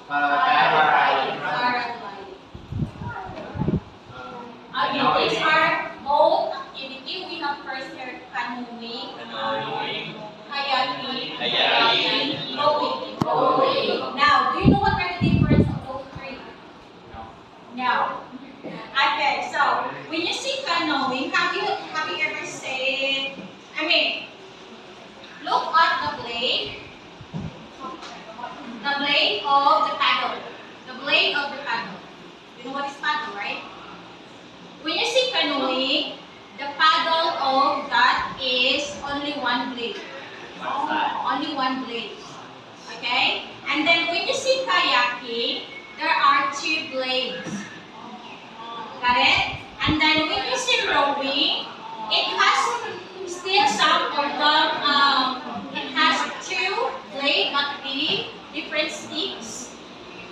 Paragliding. Okay, these are both activity. We have first here canoeing, kayaking, rowing. Now, do you know what are the difference of those three? No. Okay, so when you see canoeing, have you ever said? Look at the blade of the paddle. The blade of the paddle. You know what is paddle, right? When you see canoeing, the paddle of that is only one blade. Only one blade. Okay? And then when you see kayaking, there are two blades. Got it? And then when you see rowing, it has still some of them, it has two blades, but the different sticks.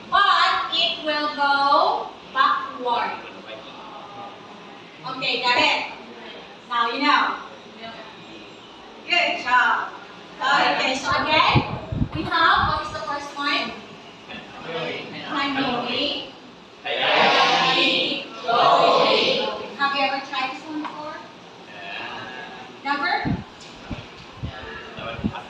But it will go backward. Okay, got it? Now you know. Good job. Okay, so again, we have what is